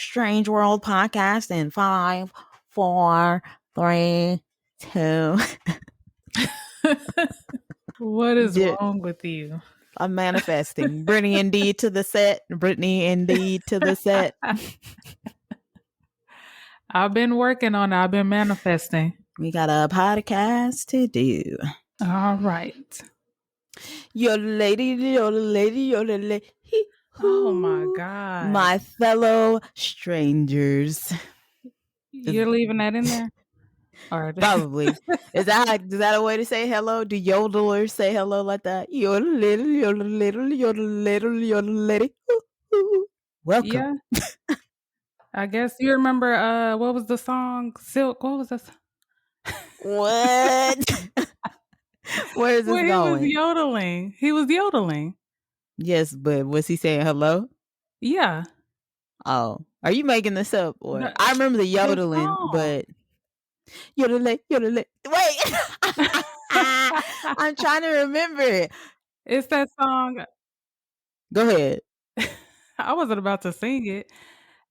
Strange World podcast in 5, 4, 3, 2. What is wrong with you? I'm manifesting. Brittany indeed to the set. Brittany indeed to the set. I've been working on it. I've been manifesting. We got a podcast to do. All right. You're the lady, you're the lady, you're the lady. Oh my God. My fellow strangers. You're leaving that in there? Probably. Is that a way to say hello? Do yodelers say hello like that? You're the little, you're the little, you're the little, you're the lady. Welcome. Yeah. I guess you remember what was the song? Silk. What was this? What? Where is this going? He was yodeling. Yes, but was he saying hello? Yeah. Oh, are you making this up? Or No, I remember the yodeling, but yodelay. Wait, I'm trying to remember it. It's that song. Go ahead. I wasn't about to sing it.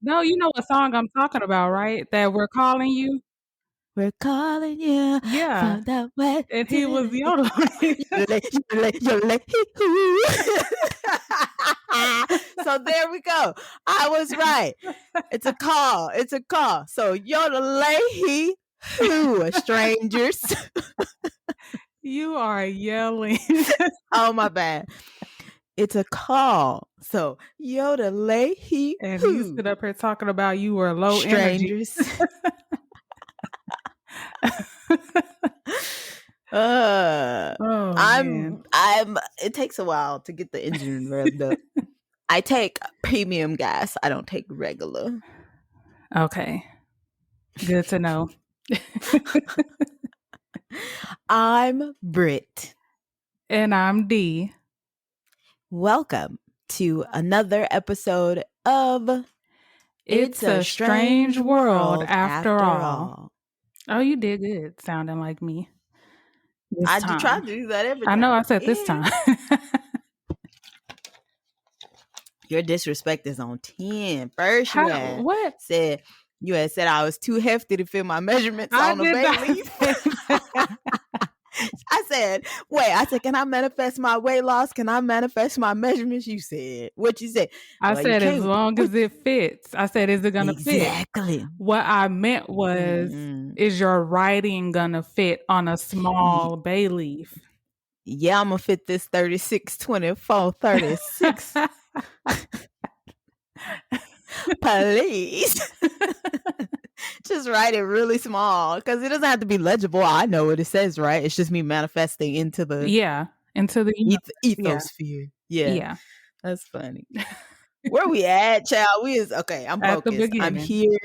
No, you know what song I'm talking about, right? That we're calling you. We're calling you. Yeah. And he was yodeling. So there we go. I was right. It's a call. It's a call. So yodelay who strangers. You are yelling. Oh my bad. It's a call. So yodelay and you sit up here talking about you were low strangers. Energy. I'm it takes a while to get the engine revved up. I take premium gas. I don't take regular. Okay. Good to know. I'm Britt. And I'm Dee. Welcome to another episode of It's a Strange World After All. Oh, you did good sounding like me. I try to do that every time. I know I said this time. Your disrespect is on 10. First, you had said I was too hefty to fit my measurements on the baby. I said, can I manifest my weight loss? Can I manifest my measurements? You said, what you said? I said, as long as it fits. I said, is it going to fit? Exactly. What I meant was, is your writing going to fit on a small bay leaf? Yeah, I'm going to fit this 36, 24, 36. Please. Just write it really small because it doesn't have to be legible. I know what it says, right? It's just me manifesting into the ethosphere. Yeah. That's funny. Where we at, child? I'm focused. I'm here.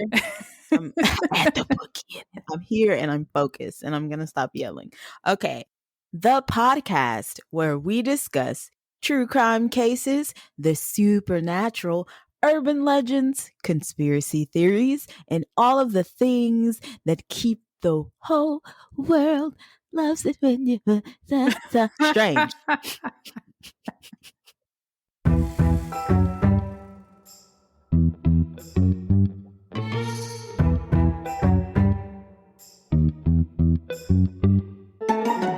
I'm at the beginning. I'm here and I'm focused and I'm gonna stop yelling. Okay. The podcast where we discuss true crime cases, the supernatural, urban legends, conspiracy theories, and all of the things that keep the whole world loves it when you strange.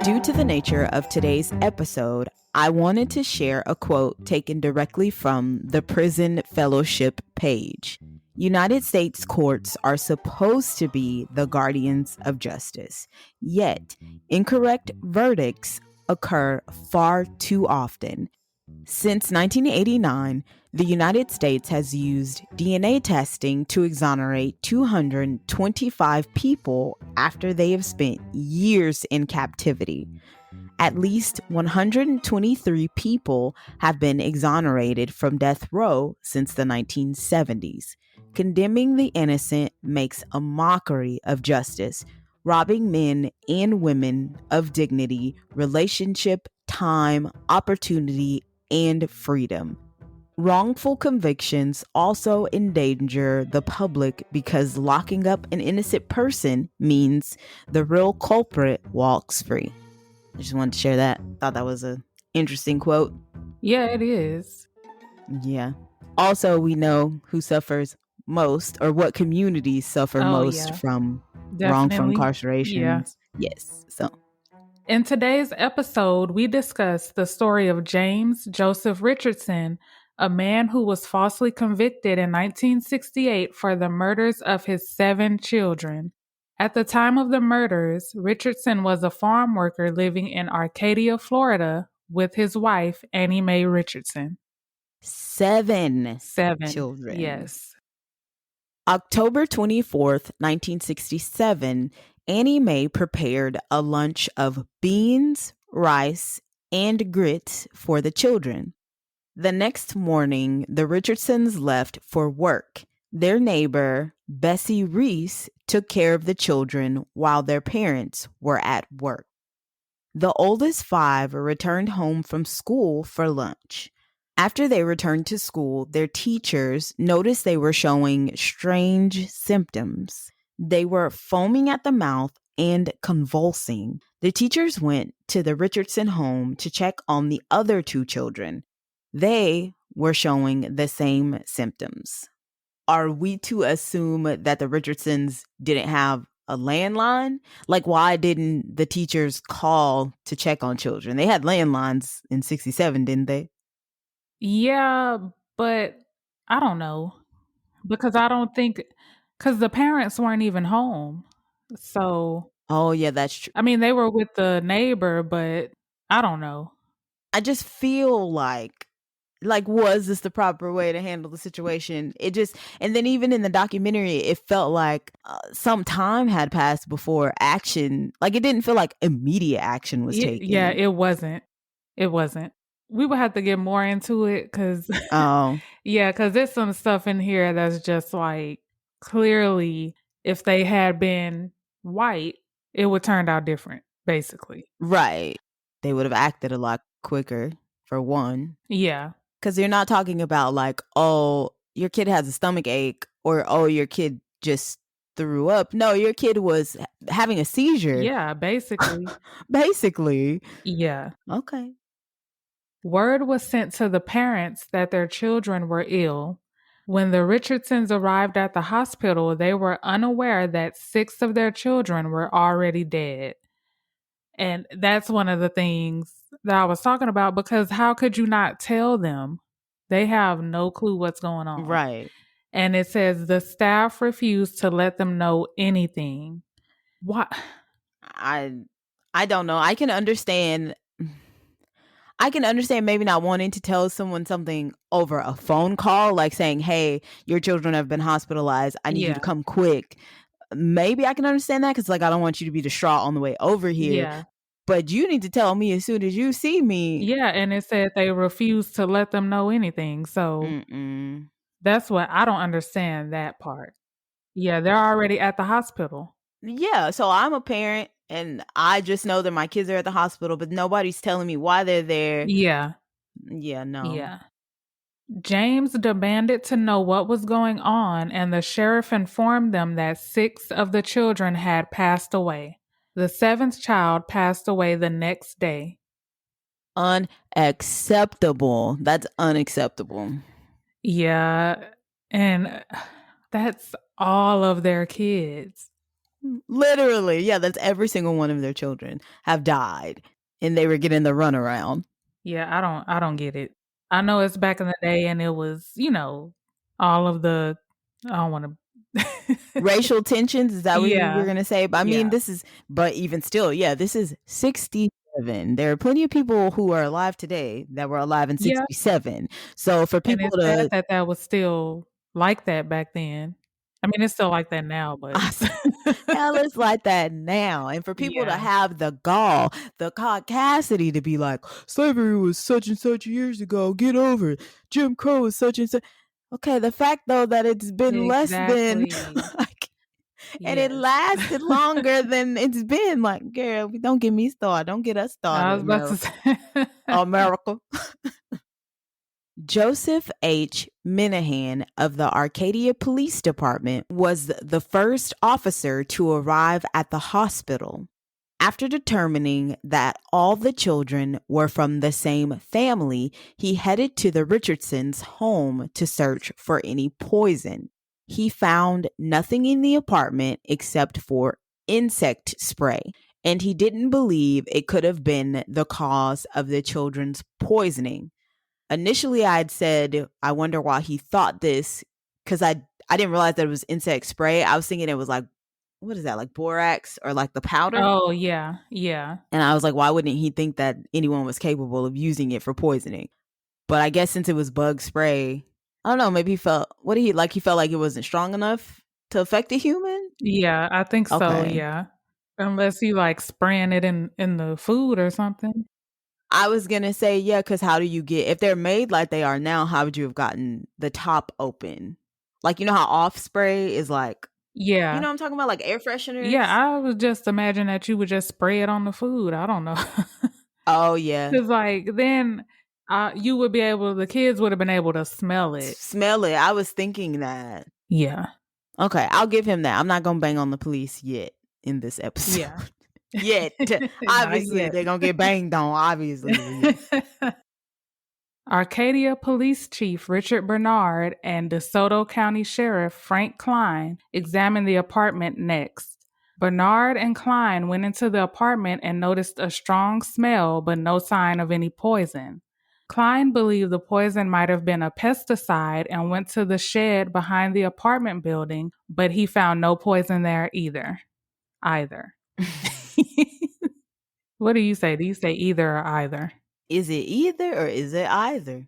Due to the nature of today's episode, I wanted to share a quote taken directly from the Prison Fellowship page. United States courts are supposed to be the guardians of justice, yet incorrect verdicts occur far too often. Since 1989, the United States has used DNA testing to exonerate 225 people after they have spent years in captivity. At least 123 people have been exonerated from death row since the 1970s. Condemning the innocent makes a mockery of justice, robbing men and women of dignity, relationship, time, opportunity, and freedom. Wrongful convictions also endanger the public because locking up an innocent person means the real culprit walks free. I just wanted to share that. Thought that was an interesting quote. Yeah, it is. Yeah. Also, we know who suffers most, or what communities suffer Oh, most yeah. from wrongful Definitely. Yeah. incarcerations. Yes. So In today's episode, we discuss the story of James Joseph Richardson, a man who was falsely convicted in 1968 for the murders of his 7 children. At the time of the murders, Richardson was a farm worker living in Arcadia, Florida, with his wife, Annie Mae Richardson. 7 7. children. Yes. October 24th, 1967, Annie Mae prepared a lunch of beans, rice, and grits for the children. The next morning, the Richardsons left for work. Their neighbor, Bessie Reese, took care of the children while their parents were at work. The oldest 5 returned home from school for lunch. After they returned to school, their teachers noticed they were showing strange symptoms. They were foaming at the mouth and convulsing. The teachers went to the Richardson home to check on the other 2 children. They were showing the same symptoms. Are we to assume that the Richardsons didn't have a landline? Like, why didn't the teachers call to check on children? They had landlines in 67, didn't they? Yeah, but I don't know. Because I don't think, because the parents weren't even home. So, Oh, yeah, that's true. I mean, they were with the neighbor, but I don't know. I just feel like, was this the proper way to handle the situation? And then even in the documentary, it felt like some time had passed before action. Like, it didn't feel like immediate action was taken. Yeah, it wasn't. It wasn't. We would have to get more into it because, Oh, yeah, because there's some stuff in here that's just like clearly, if they had been white, it would turned out different, basically. right. They would have acted a lot quicker, for one. Yeah. Because you're not talking about like, oh, your kid has a stomach ache, or oh, your kid just threw up. No, your kid was having a seizure. Yeah, basically. Basically. Yeah. Okay. Word was sent to the parents that their children were ill. When the Richardsons arrived at the hospital, they were unaware that 6 of their children were already dead. And that's one of the things that I was talking about, because how could you not tell them? They have no clue what's going on. Right. And it says the staff refused to let them know anything. What? I don't know. I can understand maybe not wanting to tell someone something over a phone call, like saying, hey, your children have been hospitalized. I need you to come quick. Maybe I can understand that because, like, I don't want you to be distraught on the way over here. Yeah. But you need to tell me as soon as you see me. Yeah, and it said they refused to let them know anything. So that's what I don't understand, that part. Yeah, they're already at the hospital. Yeah, so I'm a parent and I just know that my kids are at the hospital, but nobody's telling me why they're there. Yeah. Yeah, no. Yeah. James demanded to know what was going on, and the sheriff informed them that 6 of the children had passed away. The 7th child passed away the next day. Unacceptable. That's unacceptable. Yeah, and that's all of their kids. Literally. Yeah, that's every single one of their children have died and they were getting the runaround. Yeah, I don't get it. I know it's back in the day and it was, all of the, I don't want to. Racial tensions, is that what you were going to say? But I mean, but even still, yeah, this is 67. There are plenty of people who are alive today that were alive in 67. So for people and it's sad that was still like that back then. I mean, it's still like that now, but hell, it's like that now. And for people to have the gall, the caucasity to be like, slavery was such and such years ago, get over it. Jim Crow is such and such. Okay, the fact though that it's been less than like, and it lasted longer than it's been. Like, girl, don't get me started. Don't get us started. I was about to say America. Joseph H. Minahan of the Arcadia Police Department was the first officer to arrive at the hospital. After determining that all the children were from the same family, he headed to the Richardsons' home to search for any poison. He found nothing in the apartment except for insect spray, and he didn't believe it could have been the cause of the children's poisoning. Initially, I'd said, I wonder why he thought this, because I didn't realize that it was insect spray. I was thinking it was like, what is that, like borax or like the powder? Oh, yeah. Yeah. And I was like, why wouldn't he think that anyone was capable of using it for poisoning? But I guess since it was bug spray, I don't know, maybe he felt, what did he like? He felt like it wasn't strong enough to affect a human? Yeah, I think so, Okay. yeah. Unless you like spraying it in the food or something. I was going to say, yeah, because how do you get, if they're made like they are now, how would you have gotten the top open? Like, you know how off spray is like, you Yeah. know what I'm talking about? Like air Yeah, fresheners? I would just imagine that you would just spray it on the food. I don't know. Oh, yeah. Cause like then you would be able the kids would have been able to smell it. Smell it. I was thinking that. Yeah. Okay, I'll give him that. I'm not going to bang on the police yet in this episode. Yeah. Yet. Not Obviously, yet. they're going to get banged on, obviously. Arcadia Police Chief Richard Bernard and DeSoto County Sheriff Frank Klein examined the apartment next. Bernard and Klein went into the apartment and noticed a strong smell but no sign of any poison. Klein believed the poison might have been a pesticide and went to the shed behind the apartment building, but he found no poison there either. What do you say? Do you say either or either? Is it either or is it either?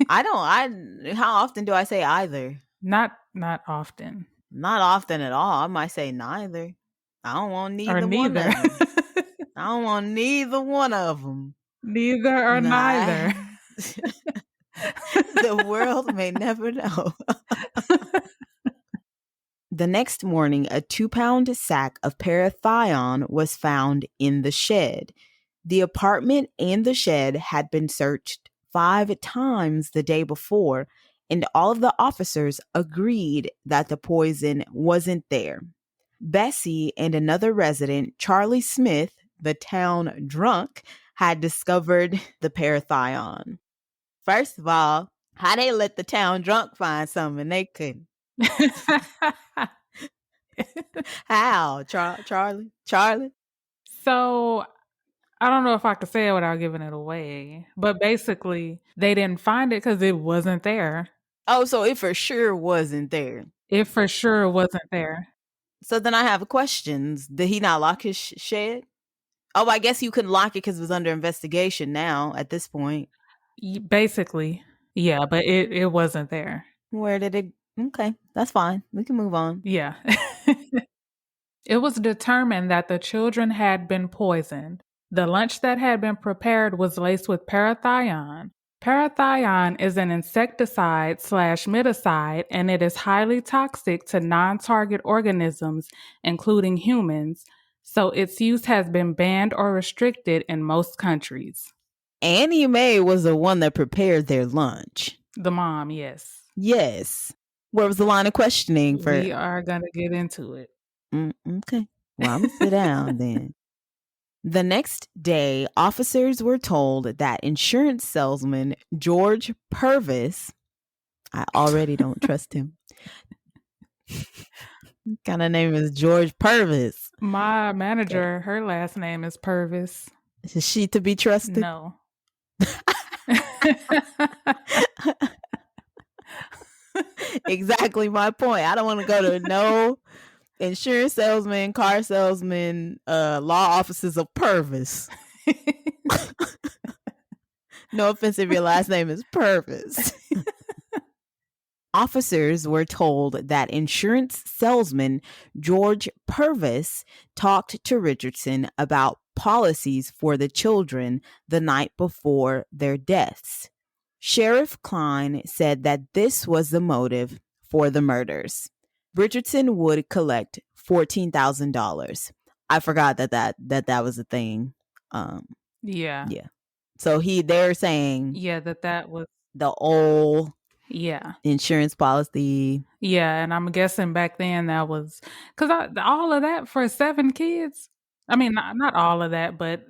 How often do I say either? Not often. Not often at all. I might say neither. I don't want Or neither one neither. of them. I don't want neither one of them. Neither or neither. The world may never know. The next morning, a 2-pound sack of parathion was found in the shed. The apartment and the shed had been searched 5 times the day before, and all of the officers agreed that the poison wasn't there. Bessie and another resident, Charlie Smith, the town drunk, had discovered the parathion. First of all, how they let the town drunk find something they couldn't? How? Charlie? So I don't know if I could say it without giving it away, but basically they didn't find it because it wasn't there. Oh, so it for sure wasn't there. It for sure wasn't there. So then I have questions. Did he not lock his shed? Oh, I guess you couldn't lock it because it was under investigation now at this point. Basically, yeah, but it wasn't there. Where did it? Okay, that's fine. We can move on. Yeah. It was determined that the children had been poisoned. The lunch that had been prepared was laced with parathion. Parathion is an insecticide/miticide, and it is highly toxic to non-target organisms, including humans, so its use has been banned or restricted in most countries. Annie Mae was the one that prepared their lunch. The mom, yes. Yes. Where was the line of questioning for? We are going to get into it. Okay. Well, I'm going to sit down then. The next day, officers were told that insurance salesman George Purvis, I already don't trust him. What kind of name is George Purvis? My manager, her last name is Purvis. Is she to be trusted? No. Exactly my point. I don't want to go to no insurance salesman, car salesman, law offices of Purvis. No offense if your last name is Purvis. Officers were told that insurance salesman George Purvis talked to Richardson about policies for the children the night before their deaths. Sheriff Klein said that this was the motive for the murders. Richardson would collect $14,000. I forgot that was a thing. Yeah. So they're saying that was the old Yeah. insurance policy. Yeah, and I'm guessing back then that was because all of that for 7 kids. I mean, not all of that, but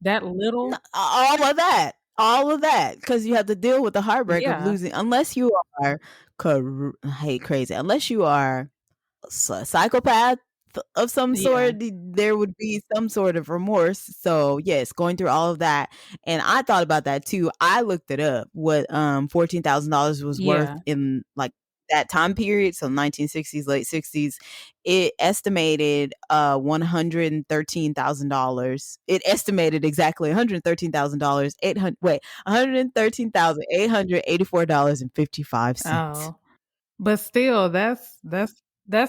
that little. All of that, because you have to deal with the heartbreak of losing, unless you are I hate crazy. Unless you are a psychopath of some Yeah. sort, there would be some sort of remorse. So yes, going through all of that, and I thought about that too. I looked it up what $14,000 was worth Yeah. in like that time period, so 1960s, late 60s. It estimated $113,000. It estimated exactly $113,000 $113,884.55. Oh. But still, that's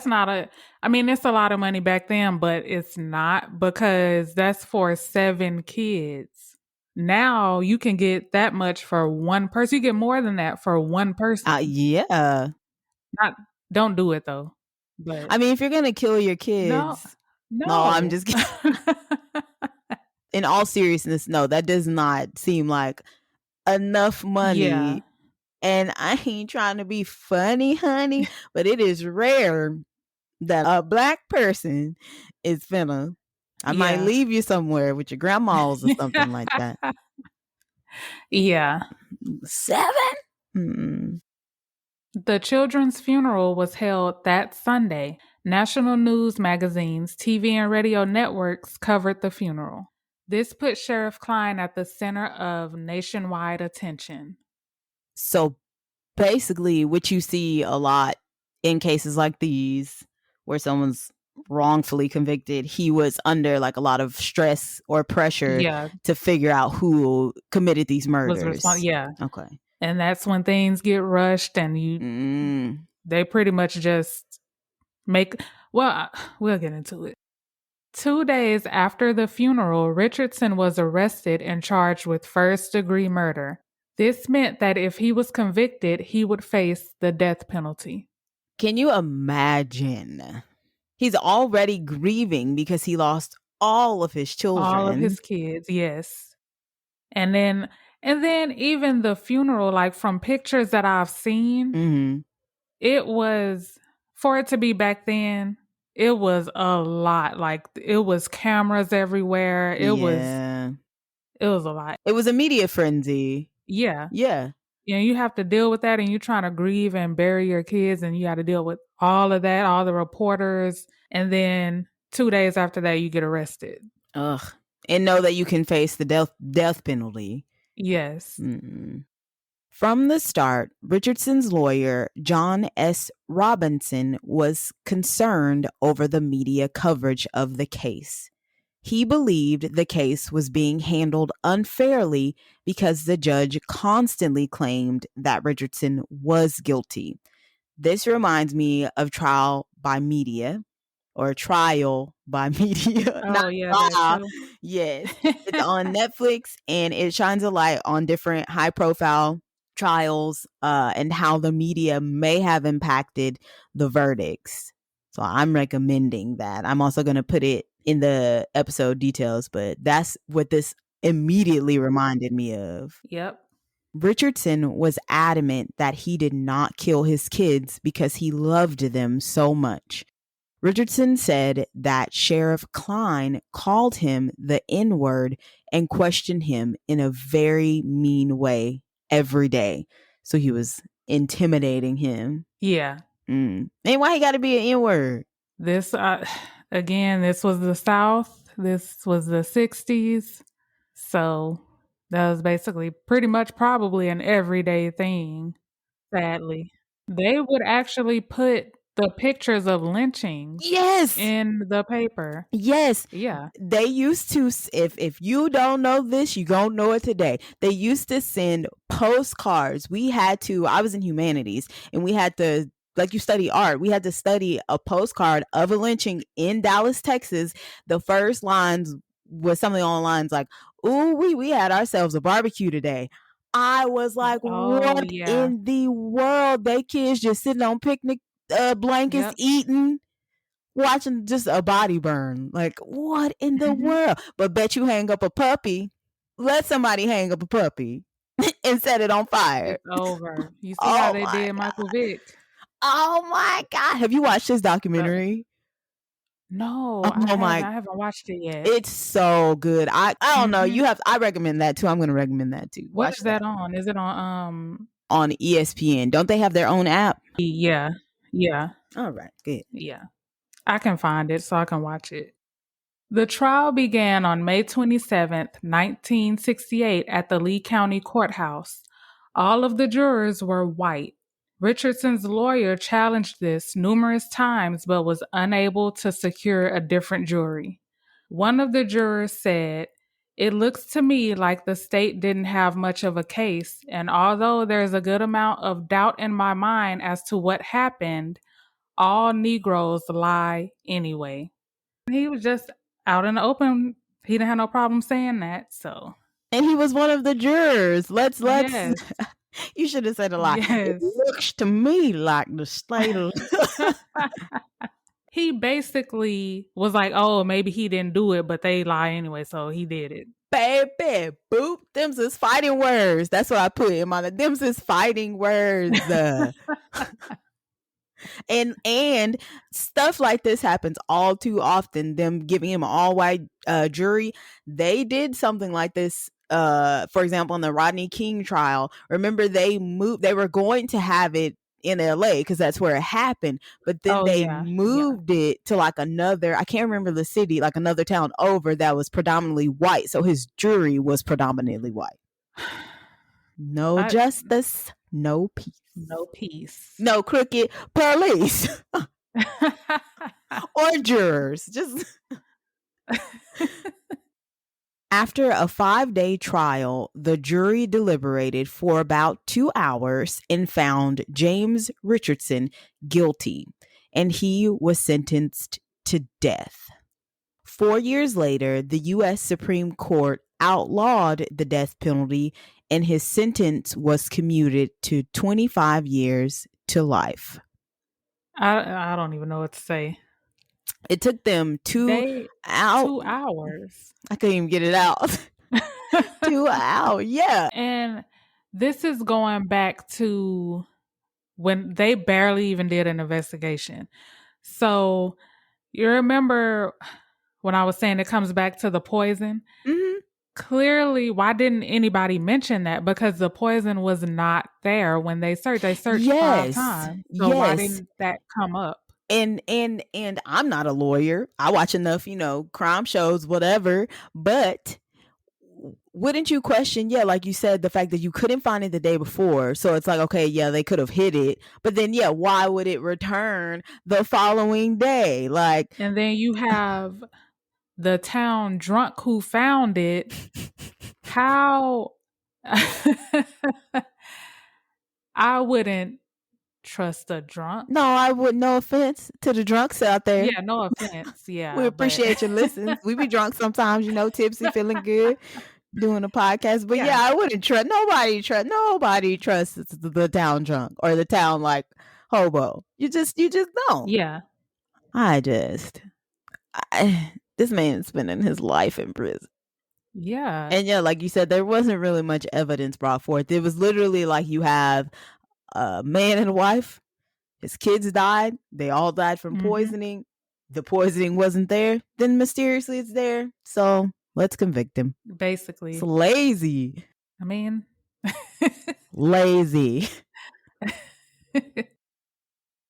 not a I mean, it's a lot of money back then, but it's not because that's for 7 kids. Now you can get that much for one person. You get more than that for one person. Yeah. Not don't do it though. But I mean, if you're gonna kill your no, kids, no, I'm no. just kidding. In all seriousness, no, that does not seem like enough Yeah. money. And I ain't trying to be funny, honey, but it is rare that a black person is finna. I might Yeah. leave you somewhere with your grandmas or something like that. Yeah. 7? Mm-mm. The children's funeral was held that Sunday. National news magazines, TV, and radio networks covered the funeral. This put Sheriff Klein at the center of nationwide attention. So basically, what you see a lot in cases like these, where someone's wrongfully convicted, he was under like a lot of stress or pressure Yeah, to figure out who committed these was responsible. murders. Yeah, Okay. and that's when things get rushed, and they pretty much just make. Well, we'll get into it. 2 days after the funeral, Richardson was arrested and charged with first-degree murder. This meant that if he was convicted, he would face the death penalty. Can you imagine? He's already grieving because he lost all of his All of children. his kids, yes. And then even the funeral, like from pictures that I've seen, it was for it to be back then, it was a lot. Like it was cameras everywhere. Yeah. It was a lot. It was a media frenzy. Yeah. Yeah. You know, you have to deal with that and you're trying to grieve and bury your kids and you got to deal with all of that, all the reporters. And then 2 days after that, you get arrested. Ugh. And know that you can face the death penalty. Yes. Mm-mm. From the start, Richardson's lawyer, John S. Robinson, was concerned over the media coverage of the case. He believed the case was being handled unfairly because the judge constantly claimed that Richardson was guilty. This reminds me of Trial by Media or Trial by Media. Oh, Not yeah, that trial. show. Yes. It's on Netflix and it shines a light on different high profile trials and how the media may have impacted the verdicts. So I'm recommending that. I'm also going to put it in the episode details, but that's what this immediately reminded me of. Yep. Richardson was adamant that he did not kill his kids because he loved them so much. Richardson said that Sheriff Klein called him the N-word and questioned him in a very mean way every day. So he was intimidating him. Yeah. And why he got to be an N-word? This, again, this was the South. This was the 60s. So that was basically pretty much probably an everyday thing, sadly. They would actually put the pictures of lynchings Yes. in the paper. Yes. Yeah. They used to, if you don't know this, you don't know it today. They used to send postcards. I was in humanities and we had to, like you study art, we had to study a postcard of a lynching in Dallas, Texas. The first lines was something on the lines like, "Ooh, we had ourselves a barbecue today." I was like, what in the world? They kids just sitting on picnic blankets, eating, watching just a body burn. Like, what in the world? But bet you hang up a puppy. Let somebody hang up a puppy and set it on fire. It's over. You see how they did God. Michael Vick? Oh my God. Have you watched this documentary? No, Oh I haven't watched it yet. It's so good. I don't know. I recommend that too. I'm gonna recommend that too. What Watch is that on? Is it on on ESPN. Don't they have their own app? Yeah. Yeah. All right, good. Yeah. I can find it so I can watch it. The trial began on May 27th, 1968, at the Lee County Courthouse. All of the jurors were white. Richardson's lawyer challenged this numerous times but was unable to secure a different jury. One of the jurors said, "It looks to me like the state didn't have much of a case, and although there's a good amount of doubt in my mind as to what happened, all Negroes lie anyway." He was just out in the open. He didn't have no problem saying that. So, and he was one of the jurors. Let's yes, you should have said a lot. It yes. looks to me like the state of He basically was like, "Oh, maybe he didn't do it, but they lie anyway, so he did it." baby boop. Them's is fighting words. That's what I put in my. Them's is fighting words. And stuff like this happens all too often. Them giving him an all white jury. They did something like this. For example, in the Rodney King trial, remember they were going to have it in LA because that's where it happened, but then they moved it to like another, I can't remember the city, like another town over that was predominantly white, so his jury was predominantly white. No justice, no peace. No peace. No crooked police or jurors. Just after a 5-day trial, the jury deliberated for about 2 hours and found James Richardson guilty, and he was sentenced to death. 4 years later, the U.S. Supreme Court outlawed the death penalty, and his sentence was commuted to 25 years to life. I don't even know what to say. It took them 2 hours. I couldn't even get it out. 2 hours, yeah. And this is going back to when they barely even did an investigation. So you remember when I was saying it comes back to the poison? Mm-hmm. Clearly, why didn't anybody mention that? Because the poison was not there when they searched. They searched 5 times. So why didn't that come up? And I'm not a lawyer. I watch enough, crime shows, whatever. But wouldn't you question, like you said, the fact that you couldn't find it the day before? So it's like, okay, they could have hid it. But then, why would it return the following day? Like, and then you have the town drunk who found it. How? I wouldn't trust a drunk. No, I would. No offense to the drunks out there. Yeah, no offense. Yeah, we appreciate your listens. We be drunk sometimes, tipsy, feeling good, doing a podcast. But I wouldn't trust nobody. Nobody trusts the town drunk or the town like hobo. You just don't. Yeah. This man's spending his life in prison. Yeah. And like you said, there wasn't really much evidence brought forth. It was literally like you have a man and a wife. His kids died. They all died from poisoning. The poisoning wasn't there. Then mysteriously it's there. So let's convict him. Basically. It's lazy. I mean. Lazy.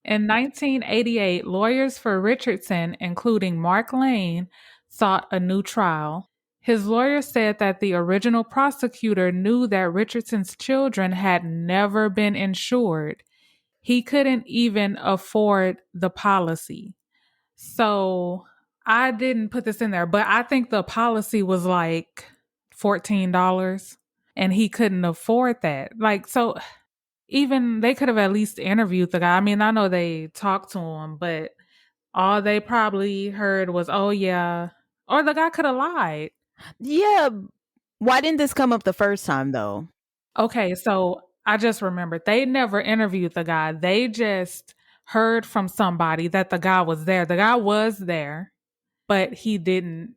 In 1988, lawyers for Richardson, including Mark Lane, sought a new trial. His lawyer said that the original prosecutor knew that Richardson's children had never been insured. He couldn't even afford the policy. So I didn't put this in there, but I think the policy was like $14 and he couldn't afford that. Like, so even they could have at least interviewed the guy. I mean, I know they talked to him, but all they probably heard was, "Oh yeah," or the guy could have lied. Yeah. Why didn't this come up the first time though? Okay, so I just remembered they never interviewed the guy. They just heard from somebody that the guy was there. The guy was there, but he didn't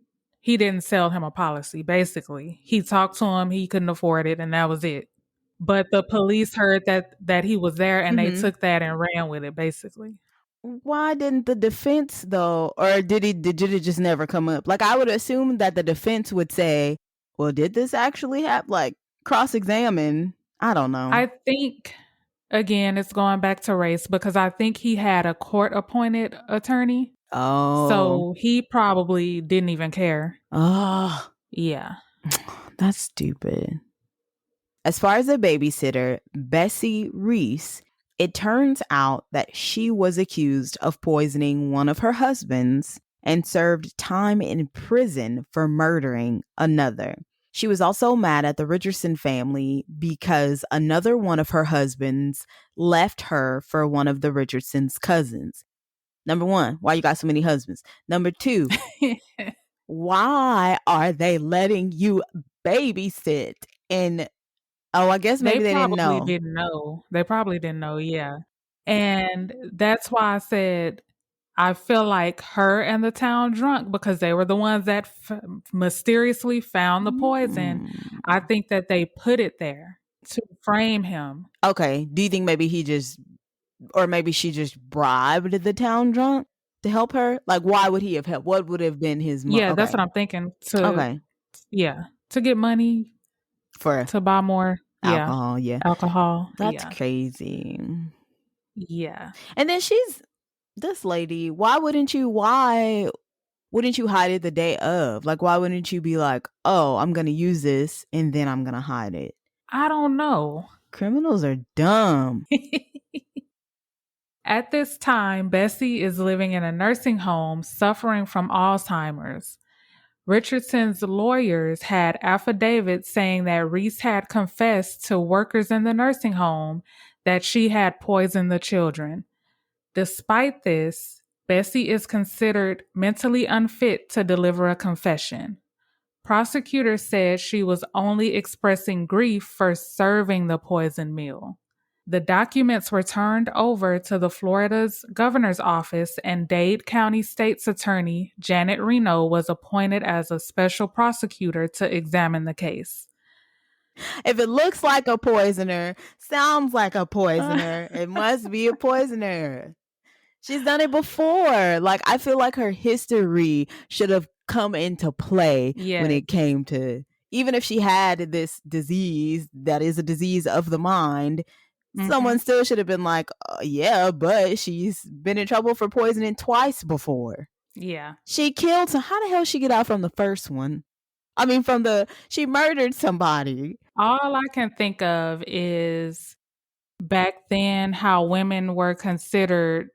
sell him a policy. Basically, he talked to him. He couldn't afford it, and that was it. But the police heard that he was there, and they took that and ran with it, basically. Why didn't the defense though, or did it just never come up? Like, I would assume that the defense would say, "Well, did this actually happen?" Like, cross-examine. I don't know. I think, again, it's going back to race because I think he had a court appointed attorney. Oh. So he probably didn't even care. Oh, Yeah. that's stupid. As far as a babysitter, Bessie Reese, it turns out that she was accused of poisoning one of her husbands and served time in prison for murdering another. She was also mad at the Richardson family because another one of her husbands left her for one of the Richardsons' cousins. Number one, why you got so many husbands? Number two, why are they letting you babysit? And oh, I guess They maybe they didn't probably know. didn't know. They probably didn't know, yeah. And that's why I said I feel like her and the town drunk because they were the ones that mysteriously found the poison. I Mm. think that they put it there to frame him. Okay. Do you think maybe he just, or maybe she just bribed the town drunk to help her? Like, why would he have helped? What would have been his Yeah, that's okay? what I'm thinking to Okay. yeah, to get money, For to buy more, yeah, alcohol. Yeah. alcohol, That's yeah. crazy. Yeah. And then she's this lady. Why wouldn't you hide it the day of? Like, why wouldn't you be like, oh, I'm going to use this and then I'm going to hide it? I don't know. Criminals are dumb. At this time, Bessie is living in a nursing home suffering from Alzheimer's. Richardson's lawyers had affidavits saying that Reese had confessed to workers in the nursing home that she had poisoned the children. Despite this, Bessie is considered mentally unfit to deliver a confession. Prosecutors said she was only expressing grief for serving the poison meal. The documents were turned over to the Florida's governor's office, and Dade County State's attorney Janet Reno was appointed as a special prosecutor to examine the case. If it looks like a poisoner, sounds like a poisoner, it must be a poisoner. She's done it before. Like, I feel like her history should have come into play when Yes. it came to, even if she had this disease that is a disease of the mind, someone still should have been like, yeah, but she's been in trouble for poisoning twice before. Yeah. She killed, so how the hell she get out from the first one? I mean, she murdered somebody. All I can think of is back then how women were considered,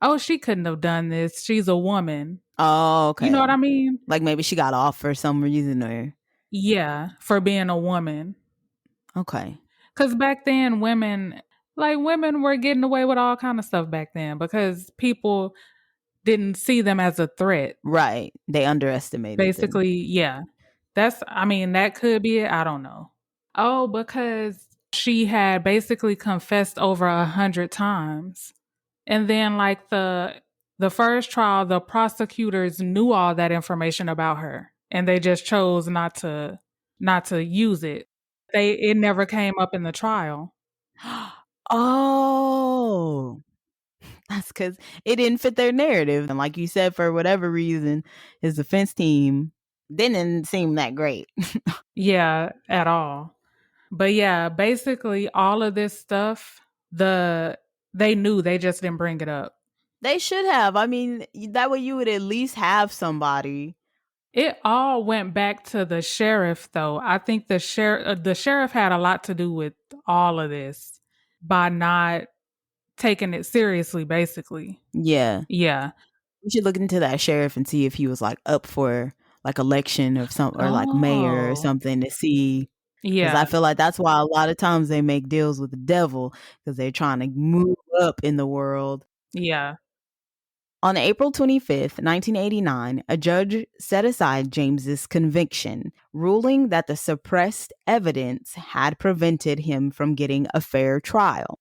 oh, she couldn't have done this. She's a woman. Oh, You know okay. what I mean? Like maybe she got off for some reason or Yeah, for being a woman. okay. Because back then, women were getting away with all kind of stuff back then because people didn't see them as a threat. Right. They underestimated them. Basically, yeah. That could be it. I don't know. Oh, because she had basically confessed over 100 times. And then like the first trial, the prosecutors knew all that information about her and they just chose not to use it. It never came up in the trial. Oh, that's because it didn't fit their narrative. And like you said, for whatever reason, his defense team didn't seem that great. Yeah, at all. But yeah, basically all of this stuff, they knew, they just didn't bring it up. They should have. I mean, that way you would at least have somebody. It all went back to the sheriff though. I think the sheriff had a lot to do with all of this by not taking it seriously basically. Yeah. Yeah. We should look into that sheriff and see if he was like up for like election or something or like mayor or Oh. something to see. Because I Yeah. feel like that's why a lot of times they make deals with the devil because they're trying to move up in the world. Yeah. On April 25th, 1989, a judge set aside James's conviction, ruling that the suppressed evidence had prevented him from getting a fair trial.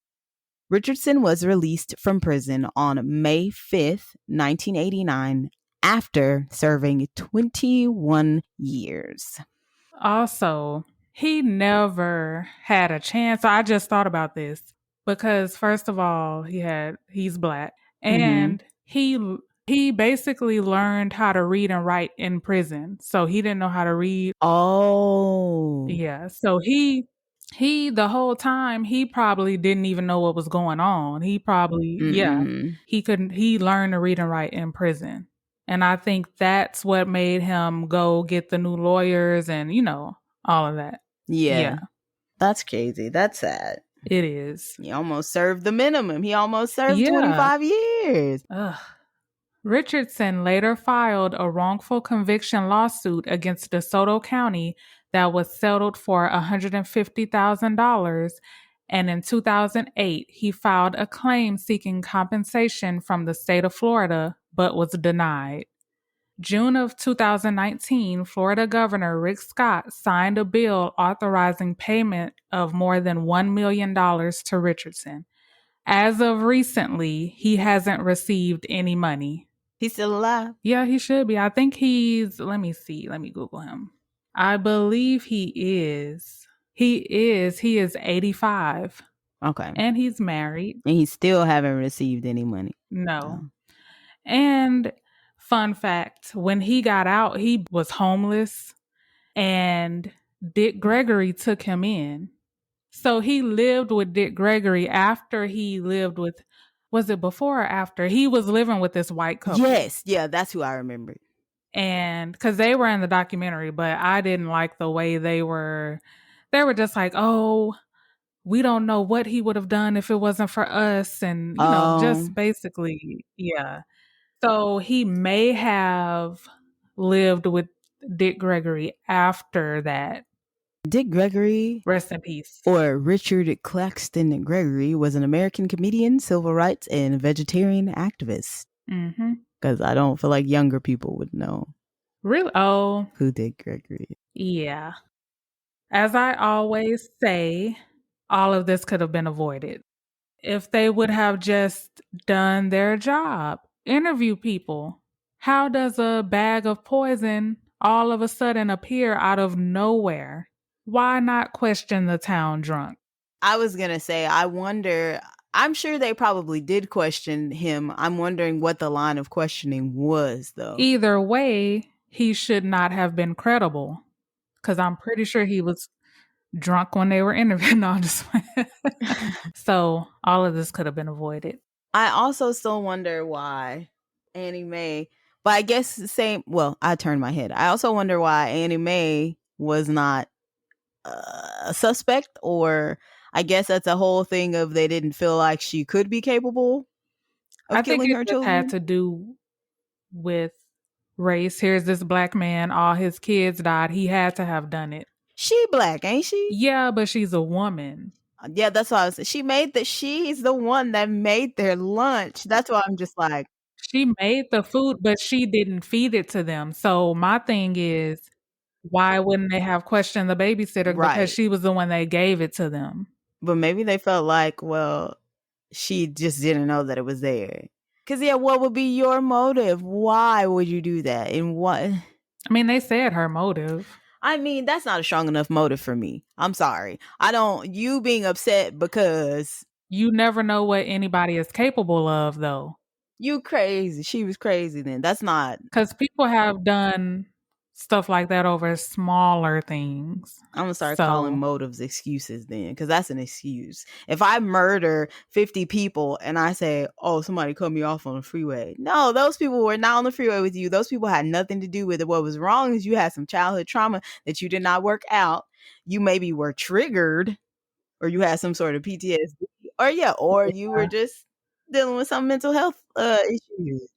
Richardson was released from prison on May 5th, 1989, after serving 21 years. Also, he never had a chance. I just thought about this because first of all, he's black Mm-hmm. and he basically learned how to read and write in prison. So he didn't know how to read. Oh. Yeah. So he The whole time, he probably didn't even know what was going on. He probably, Mm-mm. he learned to read and write in prison. And I think that's what made him go get the new lawyers and, all of that. Yeah. Yeah, That's crazy. That's sad. it is. He almost served the minimum. He almost served Yeah. 25 years. Ugh. Richardson later filed a wrongful conviction lawsuit against DeSoto County that was settled for $150,000. And in 2008, he filed a claim seeking compensation from the state of Florida, but was denied. June of 2019, Florida Governor Rick Scott signed a bill authorizing payment of more than $1 million to Richardson. As of recently, he hasn't received any money. He's still alive? Yeah, he should be. I think let me see. Let me Google him. I believe he is. He is 85. Okay. And he's married. And he still haven't received any money. No. And fun fact, when he got out, he was homeless and Dick Gregory took him in. So he lived with Dick Gregory after he lived with, was it before or after? He was living with this white couple. Yes. Yeah, that's who I remember. And because they were in the documentary, but I didn't like the way they were just like, oh, we don't know what he would have done if it wasn't for us. And, just basically, yeah. So he may have lived with Dick Gregory after that. Dick Gregory, rest in peace, or Richard Claxton Gregory, was an American comedian, civil rights, and vegetarian activist. Because I don't feel like younger people would know. Really? Oh. Who Dick Gregory is. Yeah. As I always say, all of this could have been avoided if they would have just done their job, interview people. How does a bag of poison all of a sudden appear out of nowhere? Why not question the town drunk? I was going to say, I wonder, I'm sure they probably did question him. I'm wondering what the line of questioning was, though. Either way, he should not have been credible, because I'm pretty sure he was drunk when they were interviewing. No, so all of this could have been avoided. I also still wonder why Annie Mae, but I guess the same, well, I turned my head. I also wonder why Annie Mae was not a suspect, or I guess that's a whole thing of they didn't feel like she could be capable of killing her children. Had to do with race. Here's this black man, all his kids died. He had to have done it. She black, ain't she? Yeah, but she's a woman. Yeah, that's what I was saying. She's the one that made their lunch. That's why I'm just like. She made the food, but she didn't feed it to them. So my thing is, why wouldn't they have questioned the babysitter? Right. Because she was the one that gave it to them. But maybe they felt like, well, she just didn't know that it was there. Because, yeah, what would be your motive? Why would you do that? And what? I mean, they said her motive. I mean, that's not a strong enough motive for me. I'm sorry. You being upset because. You never know what anybody is capable of, though. You crazy. She was crazy then. That's not. Because people have done stuff like that over smaller things. I'm going to start calling motives excuses then, because that's an excuse. If I murder 50 people and I say, oh, somebody cut me off on the freeway. No, those people were not on the freeway with you. Those people had nothing to do with it. What was wrong is you had some childhood trauma that you did not work out. You maybe were triggered, or you had some sort of PTSD, or you were just dealing with some mental health issues.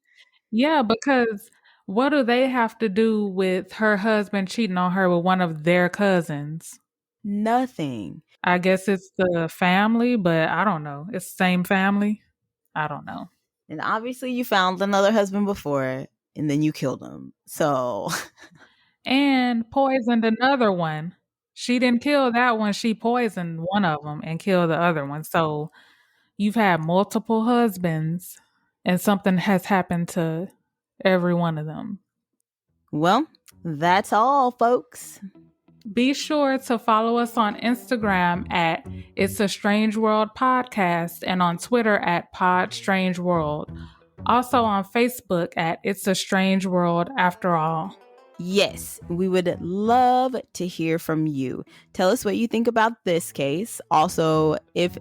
Yeah, because what do they have to do with her husband cheating on her with one of their cousins? Nothing. I guess it's the family, but I don't know. It's the same family. I don't know. And obviously you found another husband before, and then you killed him. So. And poisoned another one. She didn't kill that one. She poisoned one of them and killed the other one. So you've had multiple husbands, and something has happened to every one of them. Well, that's all, folks. Be sure to follow us on Instagram at It's a Strange World Podcast and on Twitter at Pod Strange World. Also on Facebook at It's a Strange World After All. Yes, we would love to hear from you. Tell us what you think about this case. Also, if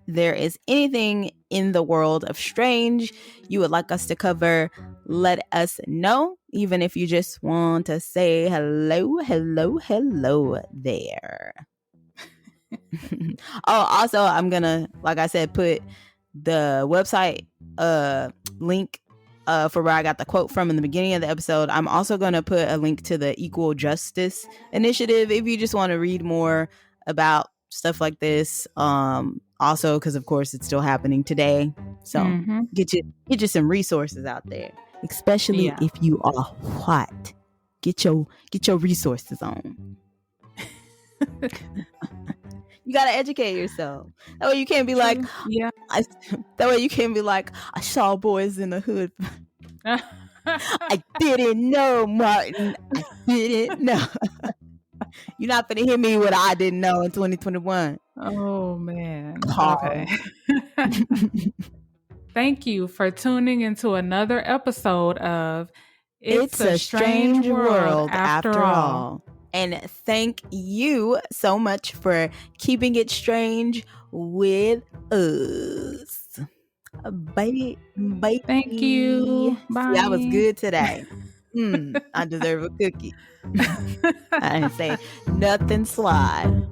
there is anything in the world of strange you would like us to cover, let us know. Even if you just want to say hello, hello, hello there. Oh, also, I'm gonna, like I said, put the website link for where I got the quote from in the beginning of the episode. I'm also gonna put a link to the Equal Justice Initiative if you just want to read more about stuff like this. Also, because of course it's still happening today, so get you some resources out there, especially if you are white. Get your resources on. You gotta educate yourself. That way you can't be like, that way you can't be like, I saw boys in the hood. I didn't know, Martin. I didn't know. You're not gonna hear me what I didn't know in 2021. Oh man. Carl. Okay. Thank you for tuning into another episode of It's a Strange World After All. And thank you so much for keeping it strange with us. Bye. Bye. Thank you. Bye. See, I was good today. I deserve a cookie. I didn't say nothing slide.